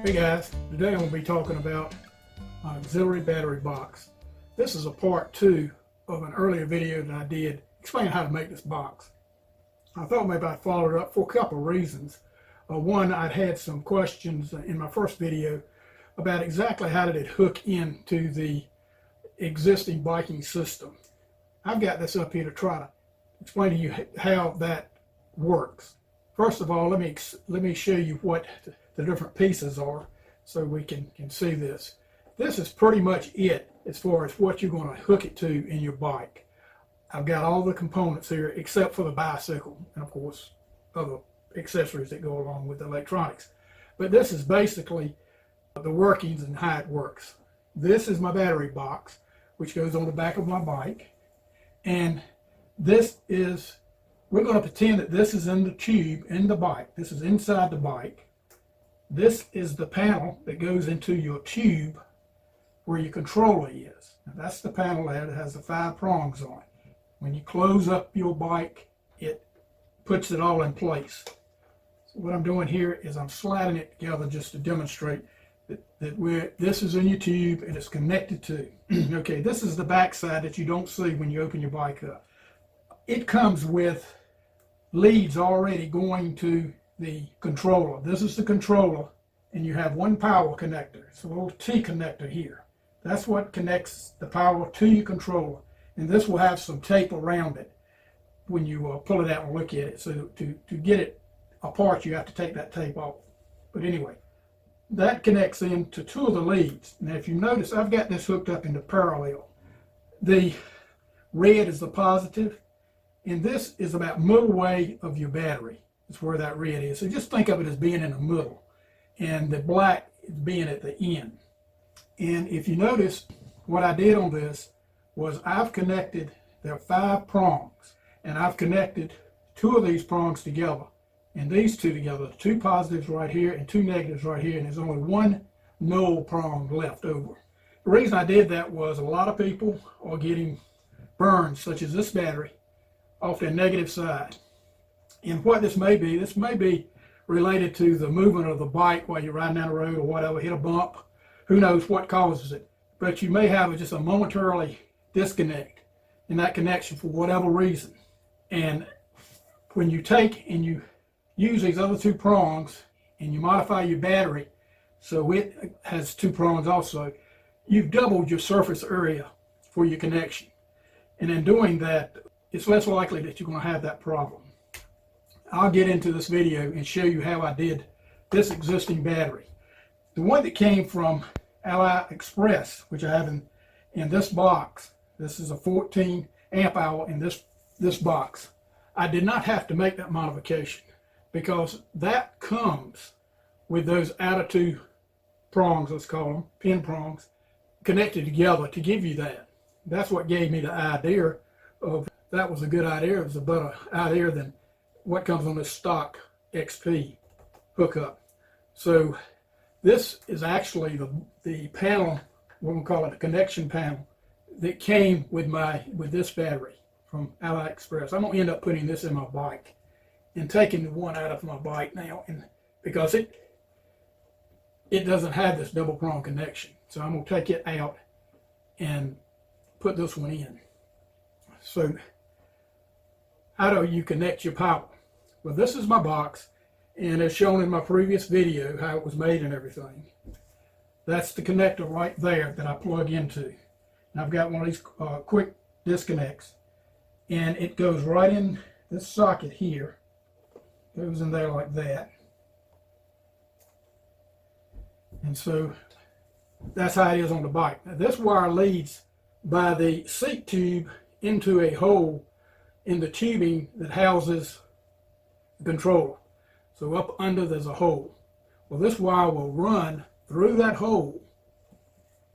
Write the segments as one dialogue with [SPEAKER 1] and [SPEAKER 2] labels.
[SPEAKER 1] Hey guys, today I'm going to be talking about auxiliary battery box. This is a part 2 of an earlier video that I did explaining how to make this box. I thought maybe I'd follow it up for a couple of reasons. One, I'd had some questions in my first video about exactly how did it hook into the existing biking system. I've got this up here to try to explain to you how that works. First of all, let me show you what the different pieces are so we can see this. This is pretty much it as far as what you're going to hook it to in your bike. I've got all the components here except for the bicycle and of course other accessories that go along with the electronics. But this is basically the workings and how it works. This is my battery box, which goes on the back of my bike, and this is, we're going to pretend that this is in the tube in the bike. This is inside the bike. This is the panel that goes into your tube where your controller is. Now that's the panel there that has the 5 prongs on it. When you close up your bike, it puts it all in place. So what I'm doing here is I'm sliding it together just to demonstrate that this is in your tube and it's connected to. Okay, this is the back side that you don't see when you open your bike up. It comes with leads already going to the controller. This is the controller, and you have one power connector. It's a little T connector here. That's what connects the power to your controller, and this will have some tape around it when you pull it out and look at it. So to get it apart, you have to take that tape off. But anyway, that connects into 2 of the leads. Now if you notice, I've got this hooked up into parallel. The red is the positive, and this is about middle way of your battery. It's where that red is. So just think of it as being in the middle, and the black is being at the end. And if you notice, what I did on this was I've connected, there are 5 prongs, and I've connected 2 of these prongs together, and these 2 together, 2 positives right here and 2 negatives right here, and there's only 1 null prong left over. The reason I did that was a lot of people are getting burns, such as this battery, off their negative side. And what this may be related to the movement of the bike while you're riding down the road or whatever, hit a bump, who knows what causes it. But you may have just a momentarily disconnect in that connection for whatever reason. And when you take and you use these other 2 prongs and you modify your battery so it has 2 prongs also, you've doubled your surface area for your connection. And in doing that, it's less likely that you're going to have that problem. I'll get into this video and show you how I did this existing battery. The one that came from AliExpress, which I have in this box, this is a 14 amp hour in this box. I did not have to make that modification because that comes with those outer 2 prongs, let's call them, pin prongs, connected together to give you that. That's what gave me the idea of that was a good idea. It was a better idea than what comes on this stock XP hookup. So this is actually the panel, what we call it, the connection panel, that came with this battery from AliExpress. I'm going to end up putting this in my bike and taking the one out of my bike now, and because it doesn't have this double prong connection. So I'm going to take it out and put this one in. So how do you connect your power? Well, this is my box, and as shown in my previous video how it was made and everything. That's the connector right there that I plug into. And I've got one of these quick disconnects, and it goes right in this socket here. Goes in there like that. And so that's how it is on the bike. Now this wire leads by the seat tube into a hole in the tubing that houses the controller. So up under there's a hole. Well, this wire will run through that hole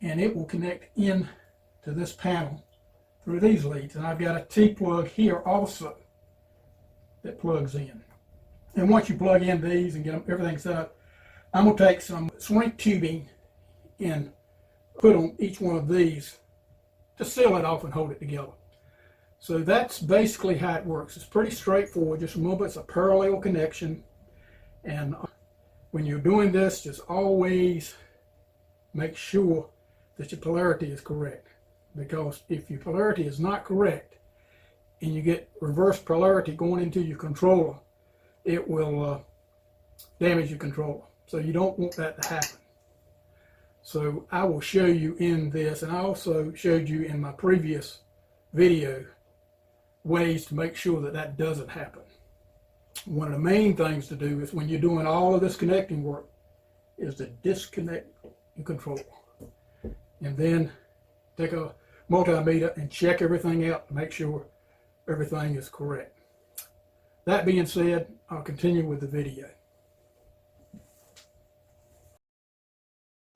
[SPEAKER 1] and it will connect in to this panel through these leads. And I've got a T-plug here also that plugs in. And once you plug in these and get everything set up, I'm going to take some shrink tubing and put on each one of these to seal it off and hold it together. So that's basically how it works. It's pretty straightforward. Just remember it's a parallel connection, and When you're doing this, just always make sure that your polarity is correct, because if your polarity is not correct and you get reverse polarity going into your controller, it will damage your controller. So you don't want that to happen. So I will show you in this, and I also showed you in my previous video ways to make sure that that doesn't happen. One of the main things to do is when you're doing all of this connecting work is to disconnect your controller, and then take a multimeter and check everything out to make sure everything is correct. That being said, I'll continue with the video.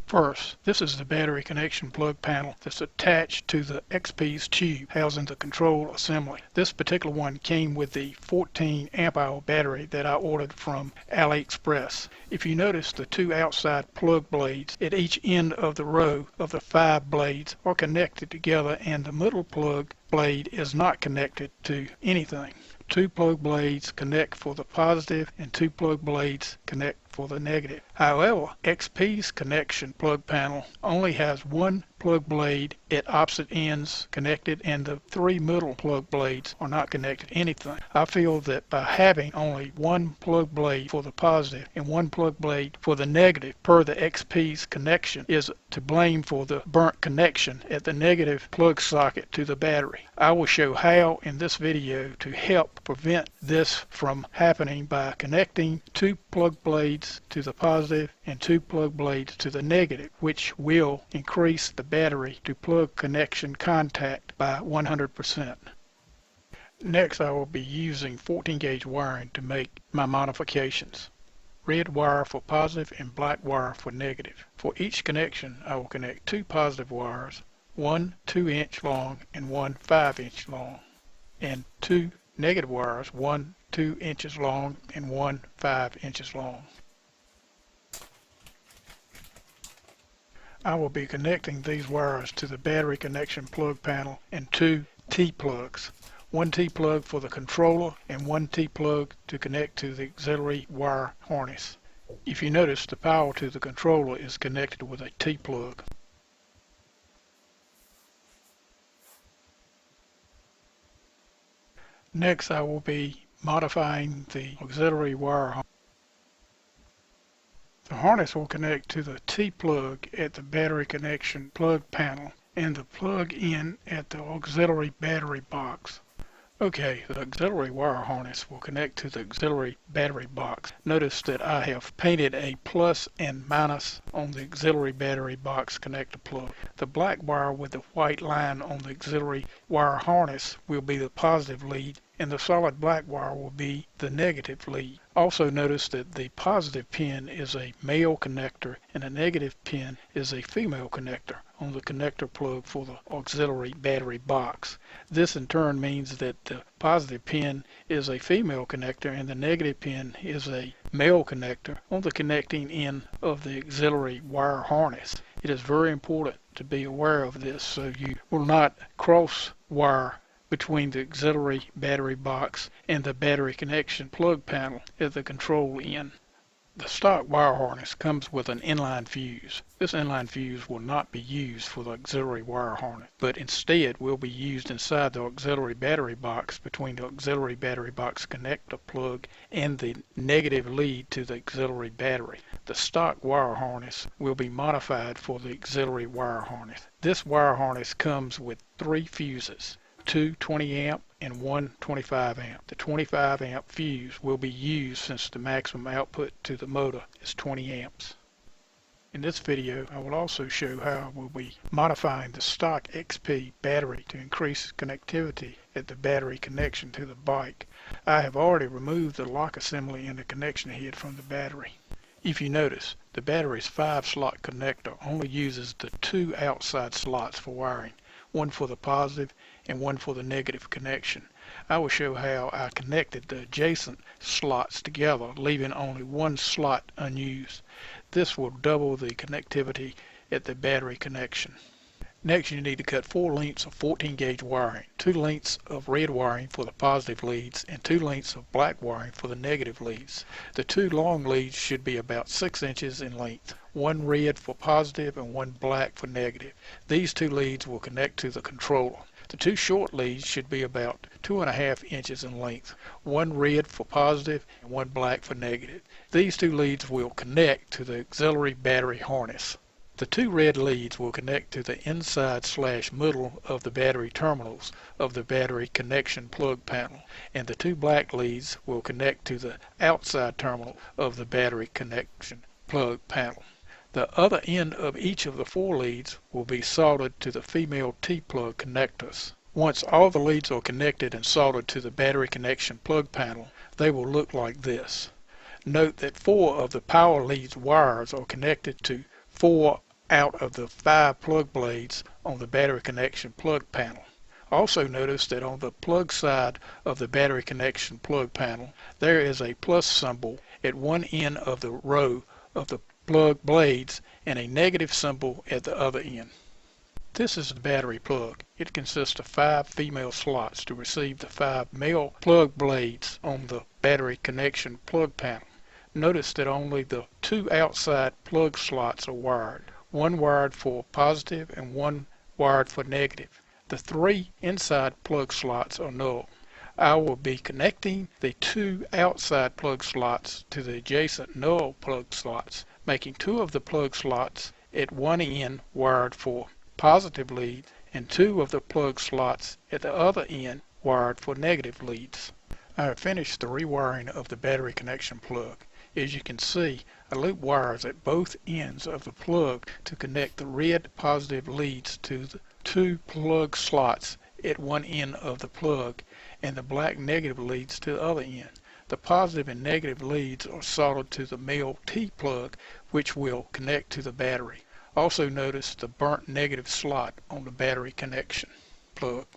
[SPEAKER 1] First, this is the battery connection plug panel that's attached to the XP's tube housing the control assembly. This particular one came with the 14 amp hour battery that I ordered from AliExpress. If you notice, the two outside plug blades at each end of the row of the 5 blades are connected together, and the middle plug blade is not connected to anything. 2 plug blades connect for the positive and 2 plug blades connect for the negative. However, XP's connection plug panel only has 1 plug blade at opposite ends connected, and the 3 middle plug blades are not connected to anything. I feel that by having only 1 plug blade for the positive and 1 plug blade for the negative per the XP's connection is to blame for the burnt connection at the negative plug socket to the battery. I will show how in this video to help prevent this from happening by connecting 2 plug blades to the positive and 2 plug blades to the negative, which will increase the battery to plug connection contact by 100%. Next, I will be using 14 gauge wiring to make my modifications. Red wire for positive and black wire for negative. For each connection, I will connect 2 positive wires, one 2-inch long and one 5-inch long, and 2 negative wires, one 2 inches long and one 5 inches long. I will be connecting these wires to the battery connection plug panel and 2 T-plugs. 1 T-plug for the controller and 1 T-plug to connect to the auxiliary wire harness. If you notice, the power to the controller is connected with a T-plug. Next, I will be modifying the auxiliary wire harness. The harness will connect to the T-plug at the battery connection plug panel and the plug-in at the auxiliary battery box. Okay, the auxiliary wire harness will connect to the auxiliary battery box. Notice that I have painted a plus and minus on the auxiliary battery box connector plug. The black wire with the white line on the auxiliary wire harness will be the positive lead, and the solid black wire will be the negative lead. Also notice that the positive pin is a male connector and the negative pin is a female connector on the connector plug for the auxiliary battery box. This in turn means that the positive pin is a female connector and the negative pin is a male connector on the connecting end of the auxiliary wire harness. It is very important to be aware of this so you will not cross wire between the auxiliary battery box and the battery connection plug panel at the control end. The stock wire harness comes with an inline fuse. This inline fuse will not be used for the auxiliary wire harness, but instead will be used inside the auxiliary battery box between the auxiliary battery box connector plug and the negative lead to the auxiliary battery. The stock wire harness will be modified for the auxiliary wire harness. This wire harness comes with 3 fuses. 2 20 amp and 1 25 amp. The 25 amp fuse will be used since the maximum output to the motor is 20 amps. In this video, I will also show how I will be modifying the stock XP battery to increase connectivity at the battery connection to the bike. I have already removed the lock assembly and the connection head from the battery. If you notice, the battery's 5-slot connector only uses the 2 outside slots for wiring, one for the positive and one for the negative connection. I will show how I connected the adjacent slots together, leaving only 1 slot unused. This will double the connectivity at the battery connection.
[SPEAKER 2] Next, you need to cut 4 lengths of 14 gauge wiring, 2 lengths of red wiring for the positive leads and 2 lengths of black wiring for the negative leads. The 2 long leads should be about 6 inches in length, 1 red for positive and 1 black for negative. These 2 leads will connect to the controller. The 2 short leads should be about 2.5 inches in length, 1 red for positive and 1 black for negative. These 2 leads will connect to the auxiliary battery harness. The 2 red leads will connect to the inside/middle of the battery terminals of the battery connection plug panel, and the 2 black leads will connect to the outside terminal of the battery connection plug panel. The other end of each of the 4 leads will be soldered to the female T-plug connectors. Once all the leads are connected and soldered to the battery connection plug panel, they will look like this. Note that 4 of the power leads wires are connected to 4 out of the 5 plug blades on the battery connection plug panel. Also notice that on the plug side of the battery connection plug panel, there is a plus symbol at one end of the row of the plug blades and a negative symbol at the other end. This is the battery plug. It consists of 5 female slots to receive the 5 male plug blades on the battery connection plug panel. Notice that only the 2 outside plug slots are wired, 1 wired for positive and 1 wired for negative. The 3 inside plug slots are null. I will be connecting the 2 outside plug slots to the adjacent null plug slots, making 2 of the plug slots at one end wired for positive leads and 2 of the plug slots at the other end wired for negative leads. I have finished the rewiring of the battery connection plug. As you can see, I loop wires at both ends of the plug to connect the red positive leads to the 2 plug slots at one end of the plug and the black negative leads to the other end. The positive and negative leads are soldered to the male T plug, which will connect to the battery. Also notice the burnt negative slot on the battery connection plug.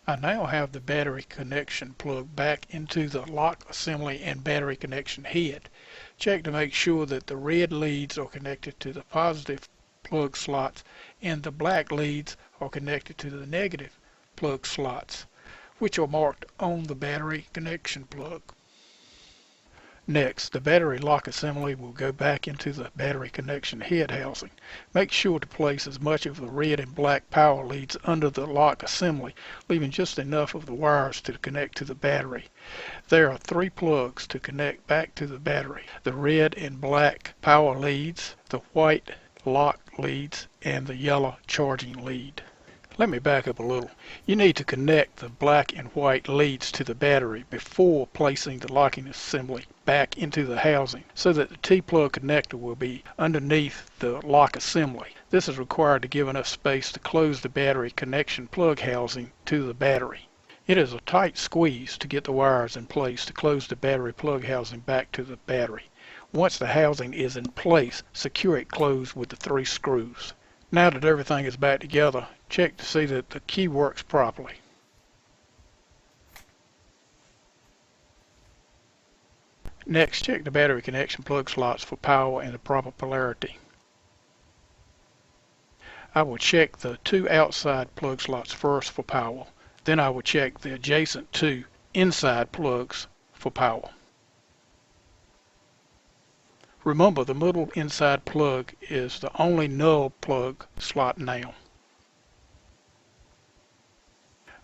[SPEAKER 2] I now have the battery connection plug back into the lock assembly and battery connection head. Check to make sure that the red leads are connected to the positive plug slots and the black leads are connected to the negative plug slots, which are marked on the battery connection plug. Next, the battery lock assembly will go back into the battery connection head housing. Make sure to place as much of the red and black power leads under the lock assembly, leaving just enough of the wires to connect to the battery. There are 3 plugs to connect back to the battery: the red and black power leads, the white lock leads, and the yellow charging lead. Let me back up a little. You need to connect the black and white leads to the battery before placing the locking assembly back into the housing so that the T-plug connector will be underneath the lock assembly. This is required to give enough space to close the battery connection plug housing to the battery. It is a tight squeeze to get the wires in place to close the battery plug housing back to the battery. Once the housing is in place, secure it closed with the 3 screws. Now that everything is back together, check to see that the key works properly. Next, check the battery connection plug slots for power and the proper polarity. I will check the 2 outside plug slots first for power. Then I will check the adjacent 2 inside plugs for power. Remember, the middle inside plug is the only null plug slot now.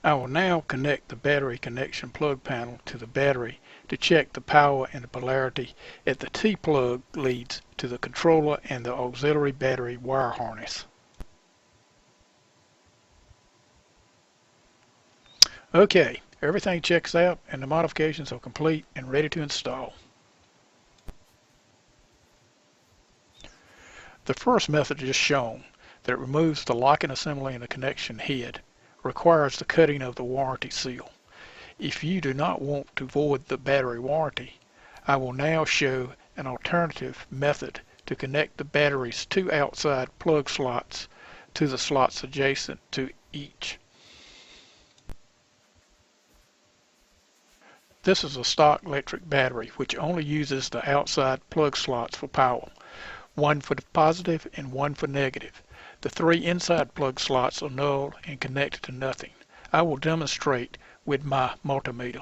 [SPEAKER 2] I will now connect the battery connection plug panel to the battery to check the power and the polarity at the T plug leads to the controller and the auxiliary battery wire harness. Okay, everything checks out and the modifications are complete and ready to install. The first method just shown, that removes the locking assembly and the connection head, requires the cutting of the warranty seal. If you do not want to void the battery warranty, I will now show an alternative method to connect the battery's 2 outside plug slots to the slots adjacent to each. This is a stock Lectric battery which only uses the outside plug slots for power, 1 for the positive and 1 for negative. The 3 inside plug slots are null and connected to nothing. I will demonstrate with my multimeter.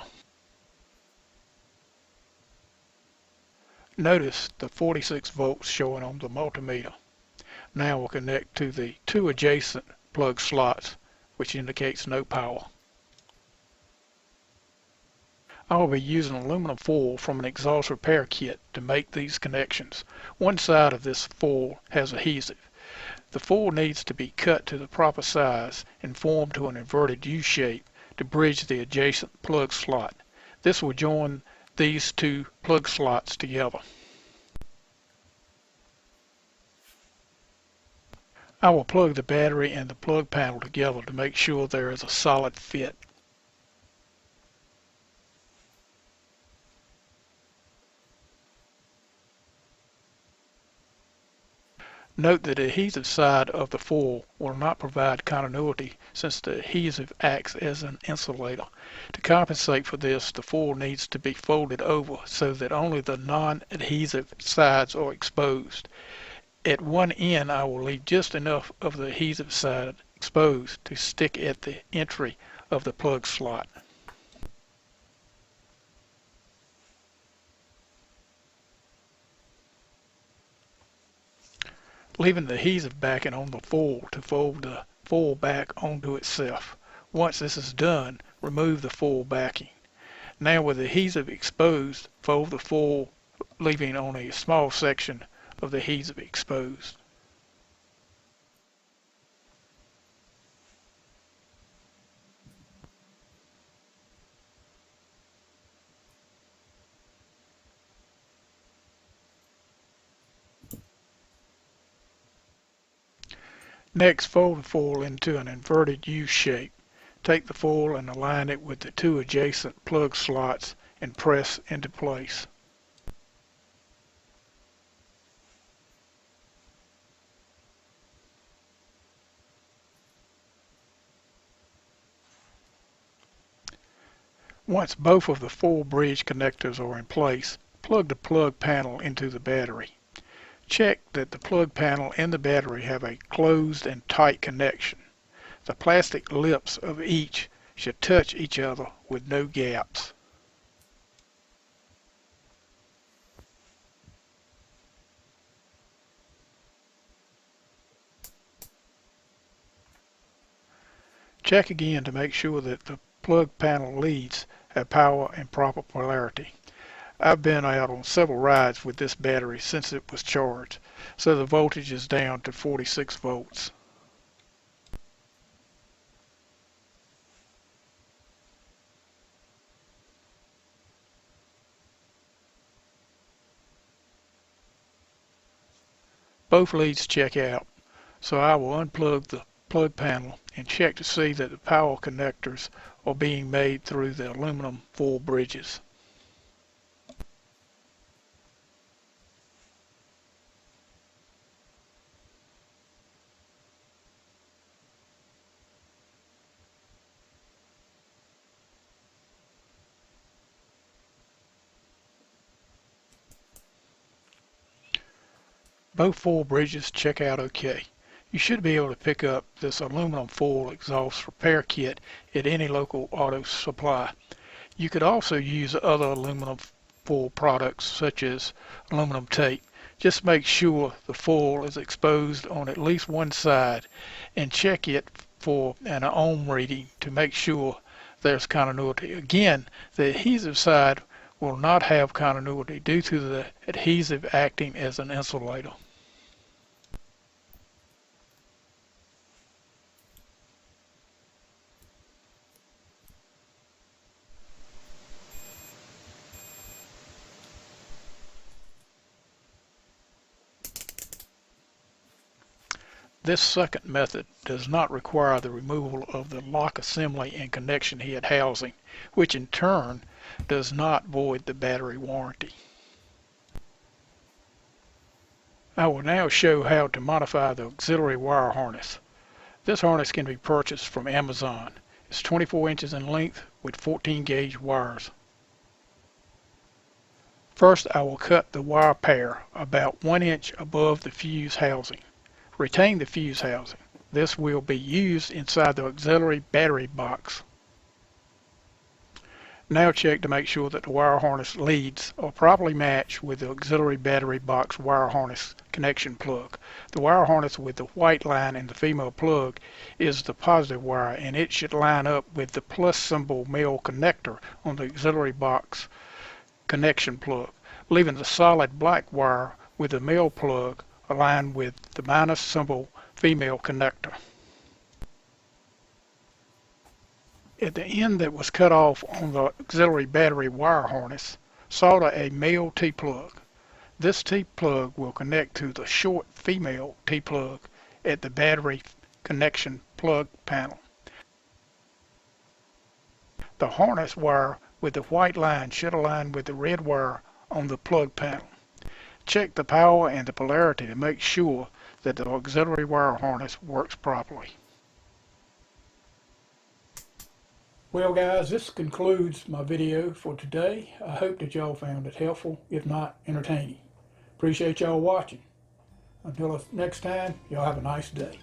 [SPEAKER 2] Notice the 46 volts showing on the multimeter. Now we'll connect to the 2 adjacent plug slots, which indicates no power. I will be using aluminum foil from an exhaust repair kit to make these connections. One side of this foil has adhesive. The foil needs to be cut to the proper size and formed to an inverted U shape to bridge the adjacent plug slot. This will join these 2 plug slots together. I will plug the battery and the plug panel together to make sure there is a solid fit. Note that the adhesive side of the foil will not provide continuity since the adhesive acts as an insulator. To compensate for this, the foil needs to be folded over so that only the non-adhesive sides are exposed. At one end, I will leave just enough of the adhesive side exposed to stick at the entry of the plug slot. Leaving the adhesive backing on the foil to fold the foil back onto itself. Once this is done, remove the foil backing. Now with the adhesive exposed, fold the foil, leaving only a small section of the adhesive exposed. Next, fold the foil into an inverted U shape. Take the foil and align it with the 2 adjacent plug slots and press into place. Once both of the foil bridge connectors are in place, plug the plug panel into the battery. Check that the plug panel and the battery have a closed and tight connection. The plastic lips of each should touch each other with no gaps. Check again to make sure that the plug panel leads have power and proper polarity. I've been out on several rides with this battery since it was charged, so the voltage is down to 46 volts. Both leads check out, so I will unplug the plug panel and check to see that the power connectors are being made through the aluminum foil bridges. Both foil bridges check out okay. You should be able to pick up this aluminum foil exhaust repair kit at any local auto supply. You could also use other aluminum foil products such as aluminum tape. Just make sure the foil is exposed on at least one side and check it for an ohm reading to make sure there's continuity. Again, the adhesive side will not have continuity due to the adhesive acting as an insulator. This second method does not require the removal of the lock assembly and connection head housing, which in turn does not void the battery warranty. I will now show how to modify the auxiliary wire harness. This harness can be purchased from Amazon. It's 24 inches in length with 14 gauge wires. First, I will cut the wire pair about 1 inch above the fuse housing. Retain the fuse housing. This will be used inside the auxiliary battery box. Now check to make sure that the wire harness leads are properly matched with the auxiliary battery box wire harness connection plug. The wire harness with the white line in the female plug is the positive wire, and it should line up with the plus symbol male connector on the auxiliary box connection plug, leaving the solid black wire with the male plug aligned with the minus symbol female connector. At the end that was cut off on the auxiliary battery wire harness, solder a male T-plug. This T-plug will connect to the short female T-plug at the battery connection plug panel. The harness wire with the white line should align with the red wire on the plug panel. Check the power and the polarity to make sure that the auxiliary wire harness works properly.
[SPEAKER 1] Well guys, this concludes my video for today. I hope that y'all found it helpful, if not entertaining. Appreciate y'all watching. Until next time, y'all have a nice day.